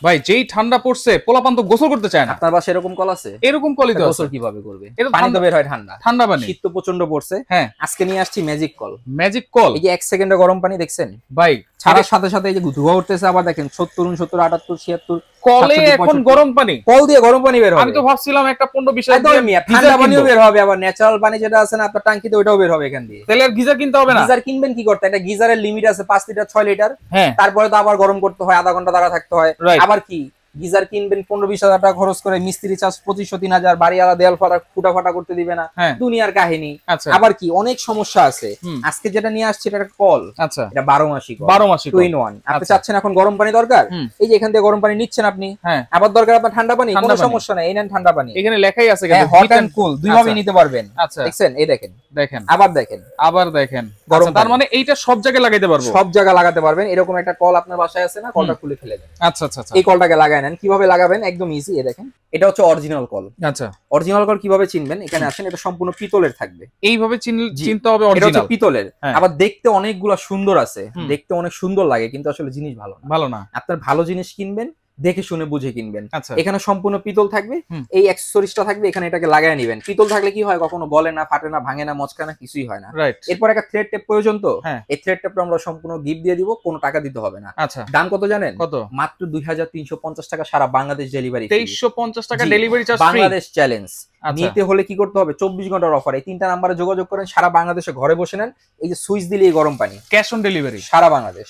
ভাই যেই ঠান্ডা পড়ছে পোলাপান তো গোসল করতে চায় না। আপনার বাসায় এরকম কল আছে? এরকম কলই তো গোসল আছে। কিভাবে করবে? এটা পানি তো বের হয় ঠান্ডা ঠান্ডা পানি। শীত তো প্রচন্ড পড়ছে। হ্যাঁ আজকে নিয়ে আসছি ম্যাজিক কল। ম্যাজিক কল, এই যে 1 সেকেন্ডে গরম পানি দেখছেন ভাই ছাড়ার সাথে সাথে এই যে ধোঁয়া উঠতেছে, আবার দেখেন 70 69 78 76 কলে এখন গরম পানি, কল দিয়ে গরম পানি বের হবে। আমি তো ভাবছিলাম একটা 15-20 একদম মিয়া ঠান্ডা পানিও বের হবে, আবার ন্যাচারাল পানি যেটা আছে না আপনার ট্যাঙ্কিতে ওইটাও বের হবে এখান দিয়ে। তাহলে আর গিজার কিনতে হবে না? গিজার কিনবেন কি করতে? একটা গিজারের লিমিট আছে 5 লিটার 6 লিটার। হ্যাঁ তারপরে তো আবার গরম করতে হয়, আধা ঘন্টা দাঁড়া থাকতে হয়। Right. আবার কি গিজার কিনবেন 15-20 হাজার টাকা খরচ করে, মিস্ত্রি চার্জ 2500-3000, বাড়ি আলাদা দেয়াল ফুটা ফাটা করতে দিবে না, হ্যাঁ দুনিয়ার কাহিনী। আচ্ছা আবার কি অনেক সমস্যা আছে। আজকে যেটা নিয়ে আসছে এটা একটা কল, আচ্ছা এটা 12 মাসি কল, 12 মাসি 2 in 1। আপনি আচ্ছা। চাচ্ছেন এখন গরম পানি দরকার, এই যে এখান থেকে গরম পানি নিচ্ছেন আপনি, হ্যাঁ আবার দরকার আপনার ঠান্ডা পানি, ঠান্ডা কোনো পানি। সমস্যা নাই, এই নেন ঠান্ডা পানি। এখানে লেখাই আছে হ্যাঁ, কিন্তু হট এন্ড কুল দুই ভাবে আচ্ছা। নিতে পারবেন। আচ্ছা দেখছেন, এই দেখেন, দেখেন আবার দেখেন, আবার দেখেন গরম আচ্ছা, তার পানি। মানে এইটা সব জায়গায় লাগাইতে পারবো? সব জায়গায় লাগাতে পারবেন। এরকম একটা কল আপনার বাসায় আছে না, কলটা খুলে ফেলে দেন। আচ্ছা আচ্ছা আচ্ছা এই কলটাকে লাগায় নেন। কিভাবে লাগাবেন? একদম ইজি। এই দেখেন, এটা হচ্ছে অরিজিনাল কল। আচ্ছা অরিজিনাল কল কিভাবে চিনবেন? এখানে আসেন, এটা সম্পূর্ণ পিতলের থাকবে। এইভাবে জি। চিনতে হবে এটা হচ্ছে অরিজিনাল। পিতলের, হ্যাঁ। আবার দেখতে অনেকগুলা সুন্দর আছে, হুম। দেখতে অনেক সুন্দর লাগে, কিন্তু আসলে জিনিস ভালো না। ভালো না। আপনার ভালো জিনিস কিনবেন, দেখে শুনে বুঝে কিনবেন। আচ্ছা এখানে সম্পূর্ণ পিতল থাকবে, হুম। এই অ্যাকসেসরিজটা থাকবে, এখানে এটাকে লাগায় নেবেন। পিতল থাকলে কি হয়, কখনো গলে না, ফাটে না, ভাঙে না, মচকা না, কিছুই হয় না। রাইট। এরপর একটা থ্রেড টেপ প্রয়োজন, তো হ্যাঁ। এই থ্রেড টেপটা আমরা সম্পূর্ণ গিফট দিয়ে দিব, কোনো টাকা দিতে হবে না। আচ্ছা দাম কত জানেন? কত? মাত্র 2350 টাকা, সারা বাংলাদেশ ডেলিভারি। 2350 টাকা জি, delivery charge free. Bangladesh challenge. আচ্ছা নিতে হলে কি করতে হবে? 24 ঘন্টার অফার। এই 3টা নাম্বারে যোগাযোগ করেন, সারা বাংলাদেশে ঘরে বসে নেন। এই যে সুইচ দিলে এই গরম পানি, ক্যাশ অন ডেলিভারি সারা বাংলাদেশ।